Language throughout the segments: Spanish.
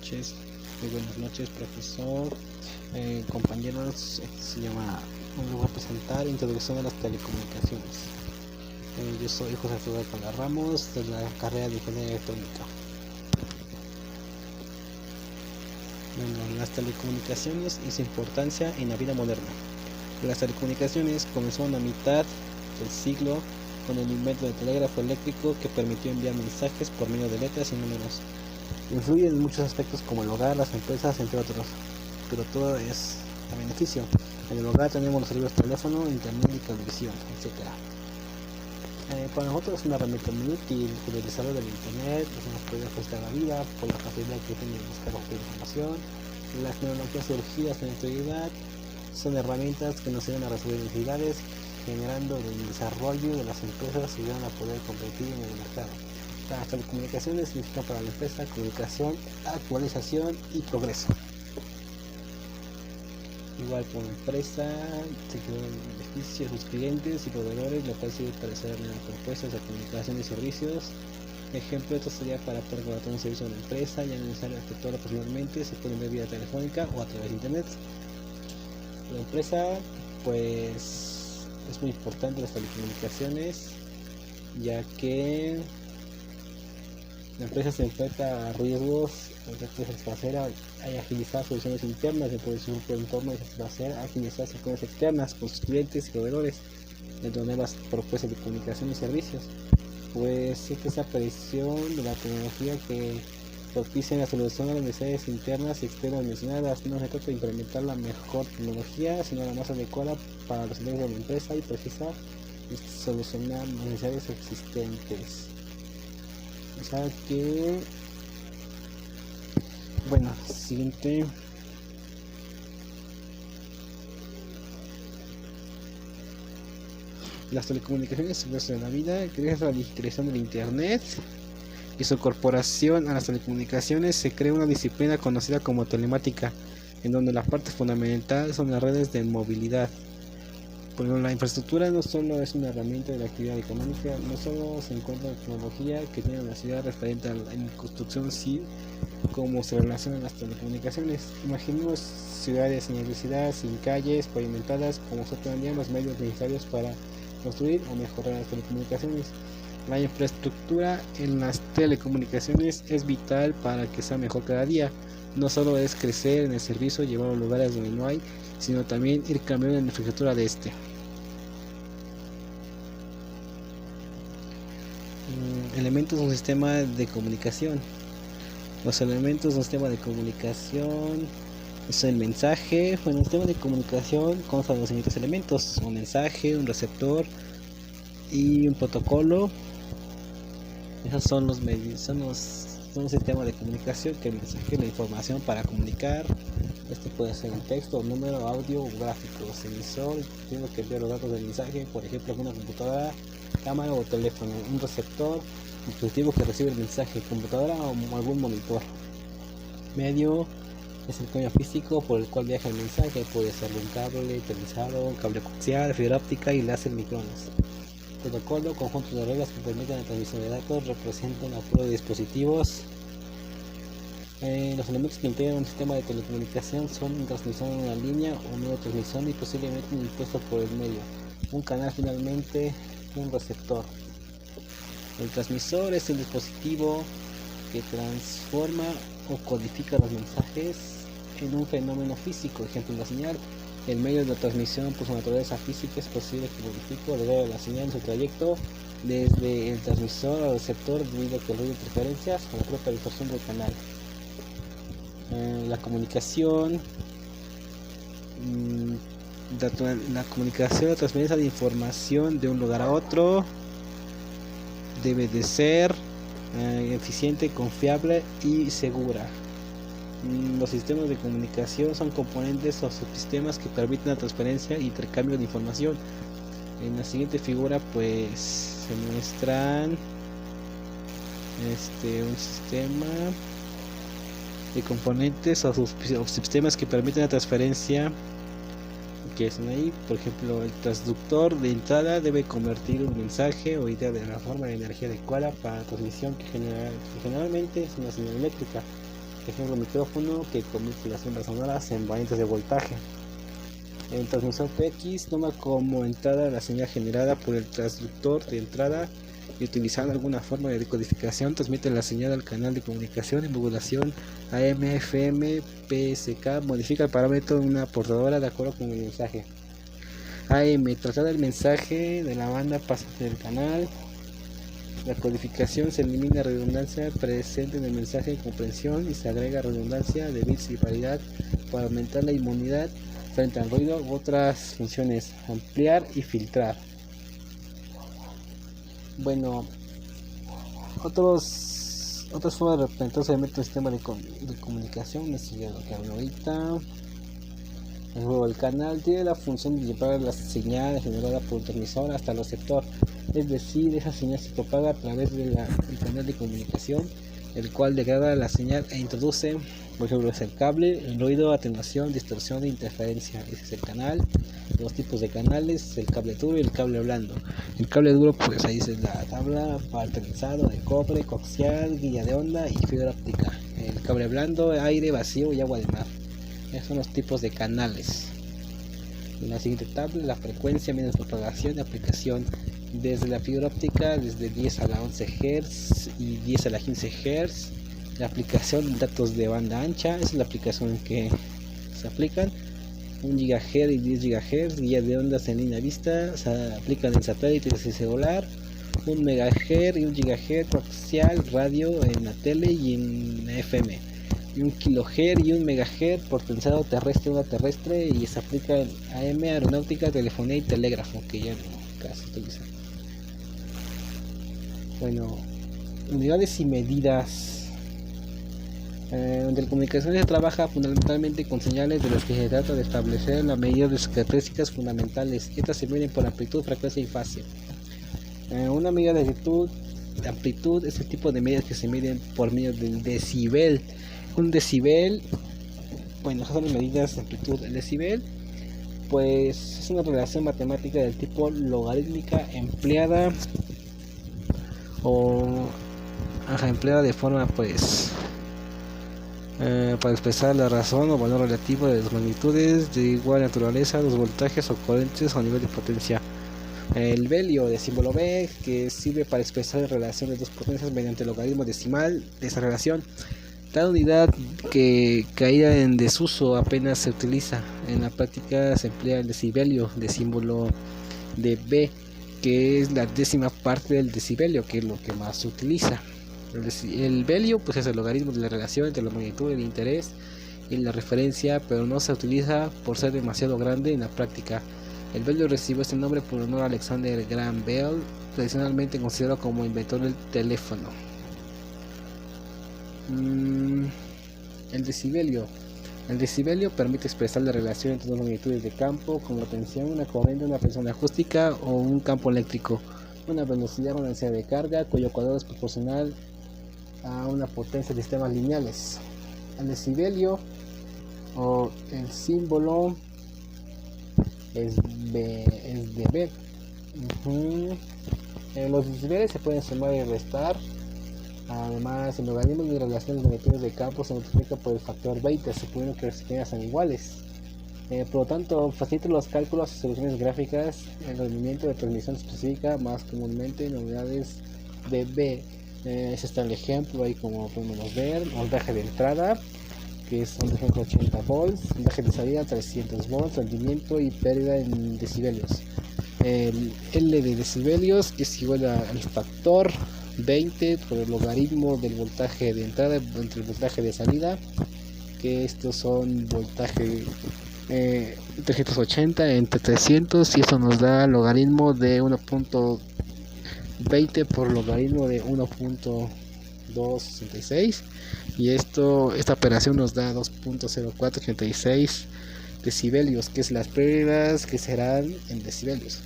noches. Muy buenas noches, profesor. Compañeros, hoy les voy a presentar Introducción a las Telecomunicaciones. Yo soy José Alfredo Alcalá Ramos, de la carrera de Ingeniería Electrónica. Bueno, las telecomunicaciones y su importancia en la vida moderna. Las telecomunicaciones comenzaron a mitad del siglo con el invento del telégrafo eléctrico, que permitió enviar mensajes por medio de letras y números. Influye en muchos aspectos como el hogar, las empresas, entre otros, pero todo es a beneficio. En el hogar tenemos los servicios de teléfono, internet y televisión, etc. Para nosotros es una herramienta muy útil. El desarrollo del internet nos puede facilitar la vida por la facilidad que tiene de buscar cualquier información. Las tecnologías surgidas en la actualidad son herramientas que nos ayudan a resolver necesidades, generando el desarrollo de las empresas y ayudan a poder competir en el mercado. Las telecomunicaciones significan para la empresa comunicación, actualización y progreso. Igual como empresa se crean beneficios a sus clientes y proveedores, lo cual sirve para desarrollar propuestas de comunicación y servicios. Ejemplo, esto sería para poder contratar un servicio de una empresa, ya no es necesario efectuarlo personalmente, se puede enviar vía telefónica o a través de internet. La empresa, pues, es muy importante las telecomunicaciones, ya que la empresa se enfrenta a riesgos de satisfacer y agilizar soluciones internas dentro de su entorno y satisfacer agilizar soluciones externas con sus clientes y proveedores dentro de nuevas propuestas de comunicación y servicios. Pues sí que esa aparición de la tecnología que propicia la solución a las necesidades internas y externas mencionadas. No se trata de implementar la mejor tecnología, sino la más adecuada para los intereses de la empresa y precisar y solucionar necesidades existentes. O sea que, bueno, siguiente. Las telecomunicaciones se usan en la vida gracias a la digitalización del internet y su incorporación a las telecomunicaciones. Se crea una disciplina conocida como telemática, en donde la parte fundamental son las redes de movilidad. Pero la infraestructura no solo es una herramienta de la actividad económica, no solo se encuentra en tecnología que tiene una ciudad referente a la construcción civil, como se relacionan las telecomunicaciones. Imaginemos ciudades sin electricidad, sin calles pavimentadas, como se tendrían los medios necesarios para construir o mejorar las telecomunicaciones. La infraestructura en las telecomunicaciones es vital para que sea mejor cada día. No solo es crecer en el servicio, llevarlo a lugares donde no hay, sino también ir cambiando la infraestructura de este. Elementos de un sistema de comunicación. Los elementos de un sistema de comunicación es el mensaje. Bueno, el sistema de comunicación consta de los siguientes elementos: un mensaje, un receptor y un protocolo. Esos son los medios, son un sistema de comunicación que el mensaje, la información para comunicar. Este puede ser en texto, número, audio o gráficos. Emisor, tengo que enviar los datos del mensaje, por ejemplo, alguna computadora, cámara o teléfono. Un receptor, dispositivo que recibe el mensaje, computadora o algún monitor. Medio es el cambio físico por el cual viaja el mensaje, puede ser un cable televisado, un cable coaxial, fibra óptica y láser microondas. Protocolo, conjunto de reglas que permiten la transmisión de datos, representan la prueba de dispositivos. Los elementos que integran un sistema de telecomunicación son una transmisión en una línea o neurotransmisión y posiblemente un impulso por el medio. Un canal, finalmente un receptor. El transmisor es el dispositivo que transforma o codifica los mensajes en un fenómeno físico, ejemplo la señal. El medio de transmisión, por su naturaleza física, es posible que modifique o degrade la señal en su trayecto desde el transmisor al receptor debido a que el ruido de interferencias o la propia distorsión del canal. La comunicación, la comunicación, la transferencia de información de un lugar a otro debe de ser eficiente, confiable y segura. Los sistemas de comunicación son componentes o subsistemas que permiten la transferencia e intercambio de información. En la siguiente figura pues se muestran un sistema de componentes o subsistemas que permiten la transferencia, que son ahí. Por ejemplo, el transductor de entrada debe convertir un mensaje o idea de la forma de energía adecuada para la transmisión, que generalmente es una señal eléctrica. por ejemplo micrófono que convierte las ondas sonoras en variantes de voltaje. El transmisor PX toma como entrada la señal generada por el transductor de entrada y utilizando alguna forma de decodificación transmite la señal al canal de comunicación en modulación AM, FM, PSK, modifica el parámetro de una portadora de acuerdo con el mensaje. AM, traslada el mensaje de la banda pasante del canal. La codificación se elimina redundancia presente en el mensaje de comprensión y se agrega redundancia de bits y paridad para aumentar la inmunidad frente al ruido u otras funciones, ampliar y filtrar. Bueno, otras formas de representar solamente un sistema de comunicación es lo que hablo ahorita. El canal tiene la función de llevar la señal generada por el transmisor hasta el receptor, es decir, esa señal se propaga a través del canal de comunicación, el cual degrada la señal e introduce, por ejemplo, es el cable, el ruido, atenuación, distorsión e interferencia. Ese es el canal. Dos tipos de canales, el cable duro y el cable blando. El cable duro, pues ahí es la tabla para trenzado de cobre, coaxial, guía de onda y fibra óptica. El cable blando, aire, vacío y agua de mar. Esos son los tipos de canales. En la siguiente tabla, la frecuencia menos propagación de aplicación. Desde la fibra óptica, desde 10 a la 11 Hz y 10 a la 15 Hz. La aplicación de datos de banda ancha, esa es la aplicación en que se aplican. 1 GHz y 10 GHz, guía de ondas en línea vista, se aplican en satélites y celular. 1 MHz y 1 GHz coaxial, radio en la tele y en FM. Y 1 kHz y 1 MHz por tensado terrestre, onda terrestre, y se aplica en AM, aeronáutica, telefonía y telégrafo, que ya no casi utilizan. Bueno, unidades y medidas. Donde la comunicación se trabaja fundamentalmente con señales de las que se trata de establecer la medida de sus características fundamentales. Estas se miden por amplitud, frecuencia y fase. Una medida de amplitud es el tipo de medidas que se miden por medio del decibel. Un decibel, bueno, esas son las medidas de amplitud. El decibel, pues es una relación matemática del tipo logarítmica empleada de forma para expresar la razón o valor relativo de las magnitudes de igual naturaleza, los voltajes o corrientes o nivel de potencia. El velio de símbolo B, que sirve para expresar la relación de dos potencias mediante el logaritmo decimal de esa relación. Tal unidad que caída en desuso apenas se utiliza. En la práctica se emplea el decibelio de símbolo de B, que es la décima parte del decibelio, que es lo que más se utiliza. El velio pues es el logaritmo de la relación entre la magnitud, el interés y la referencia, pero no se utiliza por ser demasiado grande en la práctica. El velio recibió este nombre por honor a Alexander Graham Bell, tradicionalmente considerado como inventor del teléfono. El decibelio permite expresar la relación entre dos magnitudes de campo, como la tensión, una corriente, una presión acústica o un campo eléctrico. Una velocidad de carga cuyo cuadrado es proporcional a una potencia de sistemas lineales. El decibelio o el símbolo es de B. Los decibeles se pueden sumar y restar. Además, el logaritmo de relación de magnitudes de campo se multiplica por el factor 20, suponiendo que las señales son iguales. Por lo tanto, facilita los cálculos y soluciones gráficas. El rendimiento de transmisión específica, más comúnmente en unidades de B. Ese está el ejemplo ahí, como podemos ver. Voltaje de entrada, que es un ejemplo 80 volts, voltaje de salida 300 volts, rendimiento y pérdida en decibelios. El L de decibelios es igual al factor 20 por el logaritmo del voltaje de entrada entre el voltaje de salida, que estos son voltaje 380 entre 300, y eso nos da logaritmo de 1.20 por logaritmo de 1.266, y esta operación nos da 2.0486 decibelios, que es las pérdidas que serán en decibelios.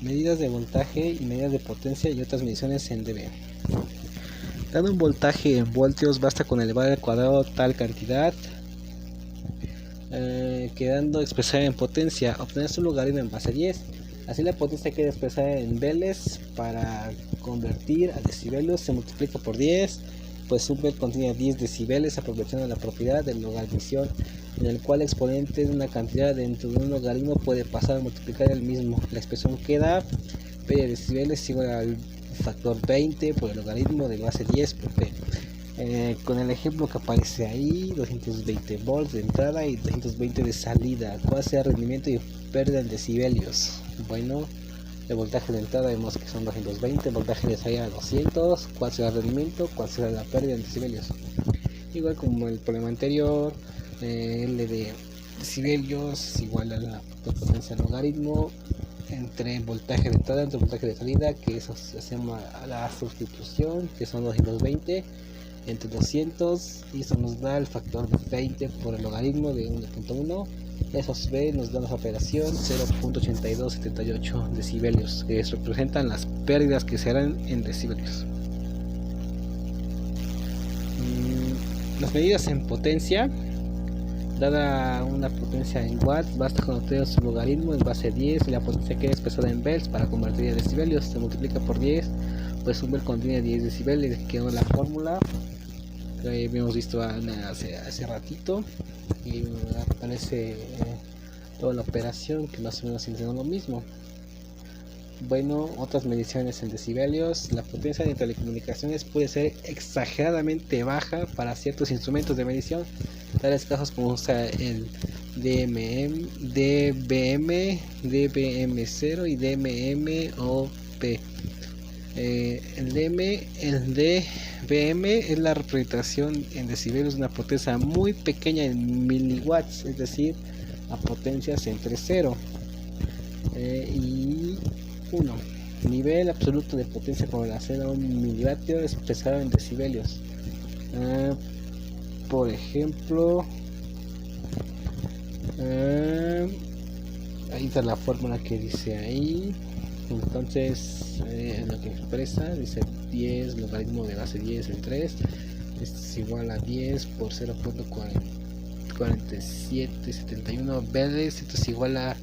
Medidas de voltaje y medidas de potencia y otras mediciones en dB. Dado un voltaje en voltios, basta con elevar al cuadrado tal cantidad, quedando expresada en potencia. Obtener su logaritmo en base 10. Así la potencia queda expresada en veles. Para convertir a decibelios se multiplica por 10, pues un bel contiene 10 decibeles, aprovechando la propiedad del logaritmo, en el cual el exponente de una cantidad dentro de un logaritmo puede pasar a multiplicar el mismo. La expresión queda P de decibeles es igual al factor 20 por el logaritmo de base 10 por P. Con el ejemplo que aparece ahí, 220 volts de entrada y 220 de salida. ¿Cuál será el rendimiento y pérdida en decibelios? Bueno, el voltaje de entrada vemos que son 220, el voltaje de salida 200. ¿Cuál será el rendimiento? ¿Cuál será la pérdida en decibelios? Igual como el problema anterior, L de decibelios es igual a la potencia del logaritmo entre el voltaje de entrada entre el voltaje de salida, que eso se llama la sustitución, que son 220 entre 200, y eso nos da el factor de 20 por el logaritmo de 1.1. Esos B nos dan la operación 0.8278 decibelios, que representan las pérdidas que se harán en decibelios. Las medidas en potencia, dada una potencia en watts, basta con obtener su logaritmo en base 10 y la potencia queda expresada en volts. Para convertir a decibelios se multiplica por 10, pues un volt contiene 10 decibeles, que quedó la fórmula que habíamos visto hace ratito, y aparece toda la operación que más o menos entiende lo mismo. Bueno, otras mediciones en decibelios. La potencia de telecomunicaciones puede ser exageradamente baja para ciertos instrumentos de medición, tales casos como usa el DBM, DBM0 y DMMOP. El DBM es la representación en decibelios de una potencia muy pequeña en miliwatts, es decir, a potencias entre 0 y 1. Nivel absoluto de potencia con relación a un milivatio expresado en decibelios. Por ejemplo, ahí está la fórmula que dice ahí. Entonces, lo que expresa dice 10 logaritmo de base 10 en 3 es igual a 10 por 0.4771 veles. Esto es igual a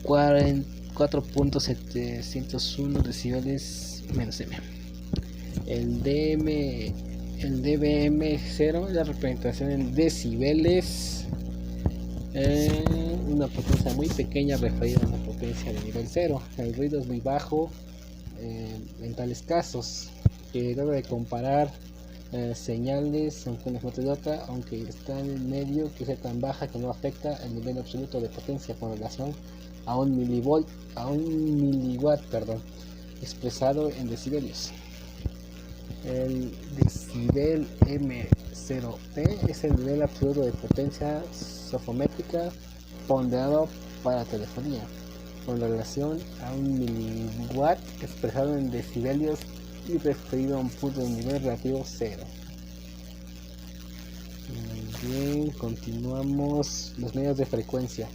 4.701 decibeles menos M. El DBM0 es la representación en decibeles, una potencia muy pequeña referida a una potencia de nivel 0. El ruido es muy bajo en tales casos, que debe de comparar señales, aunque una fuente de otra, aunque está en el medio, que sea tan baja que no afecta el nivel absoluto de potencia con relación a un miliwatt, expresado en decibelios. El decibel M0P es el nivel absoluto de potencia sofométrica ponderado para telefonía, con relación a un miliwatt expresado en decibelios y referido a un punto de nivel relativo 0. Bien, continuamos. Las medidas de frecuencia.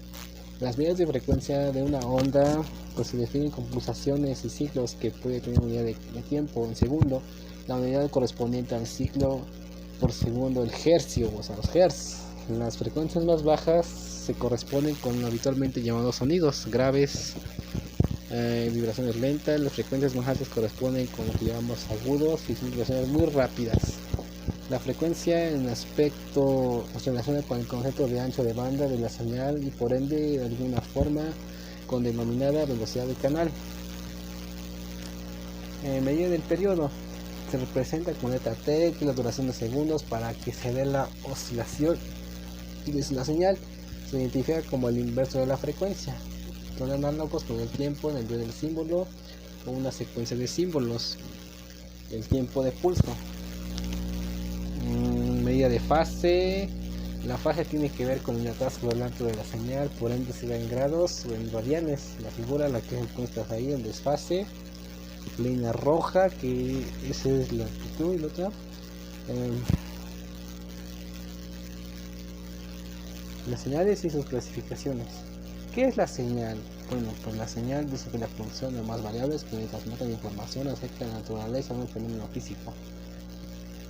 Las medidas de frecuencia de una onda pues se definen con pulsaciones y ciclos que puede tener unidad de tiempo en segundo. La unidad correspondiente al ciclo por segundo, el hercio, o sea, los hertz. Las frecuencias más bajas se corresponden con lo habitualmente llamados sonidos graves, vibraciones lentas. Las frecuencias más altas corresponden con lo que llamamos agudos y vibraciones muy rápidas. La frecuencia en aspecto se relaciona con el concepto de ancho de banda de la señal y por ende de alguna forma con denominada velocidad de canal. Medida del periodo se representa con letra T, que es la duración de segundos para que se dé la oscilación de la señal. Se identifica como el inverso de la frecuencia. Son análogos con el tiempo en el del símbolo o una secuencia de símbolos. El tiempo de pulso. Medida de fase. La fase tiene que ver con el atraso o adelanto de la señal, por ende se da en grados o en radianes. La figura, la que encuentras ahí, el desfase. Línea roja, que esa es la amplitud, y la otra. Las señales y sus clasificaciones. ¿Qué es la señal? Bueno, pues la señal dice que la función de más variables que transmiten información acerca de la naturaleza de un fenómeno físico.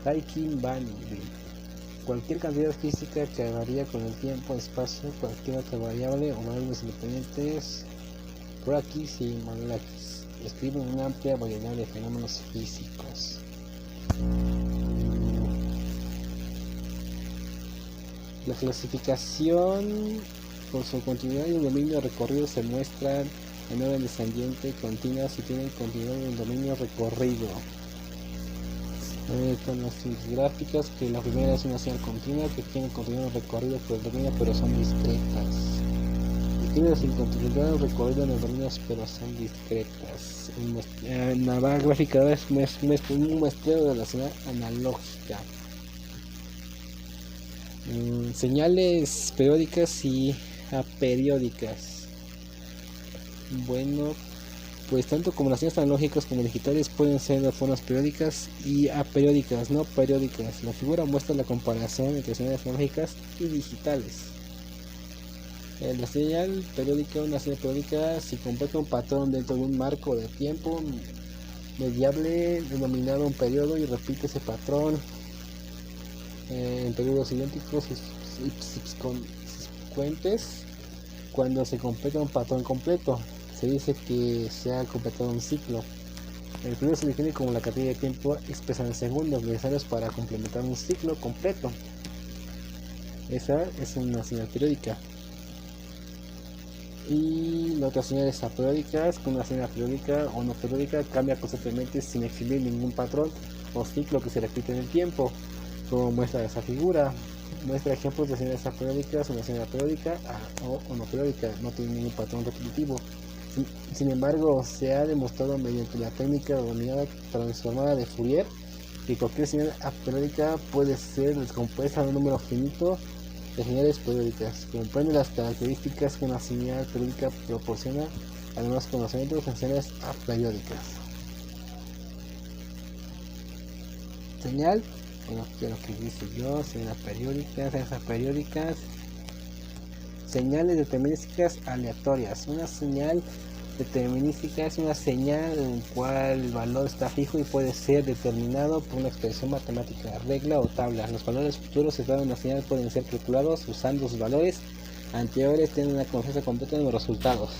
Daikin Van Lee. Cualquier cantidad física que varía con el tiempo, espacio, cualquier otra variable o variables independientes Por aquí sí, Manuel describe una amplia variedad de fenómenos físicos. La clasificación por su continuidad y el dominio recorrido se muestran en orden descendiente continuas y tienen continuidad en el dominio recorrido. Con las gráficas, que la primera es una señal continua que tiene continuidad recorrido por el dominio pero son discretas. Describe las incontinuidades recorrido en el dominio pero son discretas. En la barra gráfica es un muestreo de la señal analógica. Señales periódicas y aperiódicas. Bueno, pues tanto como las señales analógicas como digitales pueden ser de formas periódicas y aperiódicas, no periódicas. La figura muestra la comparación entre señales analógicas y digitales. La señal periódica, una señal periódica si completa un patrón dentro de un marco de tiempo mediable denominado un periodo y repite ese patrón en periodos idénticos y subsecuentes. Cuando se completa un patrón completo, se dice que se ha completado un ciclo. El periodo se define como la cantidad de tiempo expresada en segundos necesarios para complementar un ciclo completo. Esa es una señal periódica. Y la otra señal es aperiódica, es que una señal periódica o no periódica cambia constantemente sin exhibir ningún patrón o ciclo que se repite en el tiempo, como muestra esa figura. Muestra ejemplos de señales aperiódicas, una señal periódica o no periódica, no tiene ningún patrón repetitivo. Sin embargo, se ha demostrado mediante la técnica denominada transformada de Fourier que cualquier señal aperiódica puede ser descompuesta en un número finito de señales periódicas. Comprende las características que una señal periódica proporciona, además conocimientos en señales aperiódicas. Señal, bueno, lo que dice yo, señales aperiódicas, señales determinísticas aleatorias. Una señal determinística es una señal en la cual el valor está fijo y puede ser determinado por una expresión matemática, regla o tabla. Los valores futuros dados en la señal pueden ser calculados usando sus valores anteriores, tienen una confianza completa en los resultados.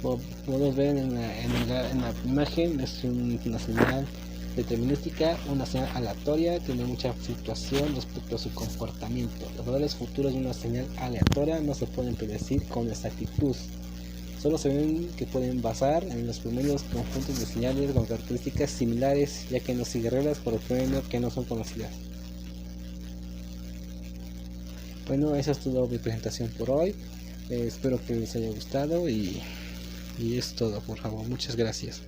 Como podemos ver en la imagen, es una señal determinística, una señal aleatoria, tiene mucha fluctuación respecto a su comportamiento. Los valores futuros de una señal aleatoria no se pueden predecir con exactitud. Solo se ven que pueden basar en los primeros conjuntos de señales con características similares, ya que no sigue reglas por el premio que no son conocidas. Bueno, esa es toda mi presentación por hoy. Espero que les haya gustado y es todo, por favor. Muchas gracias.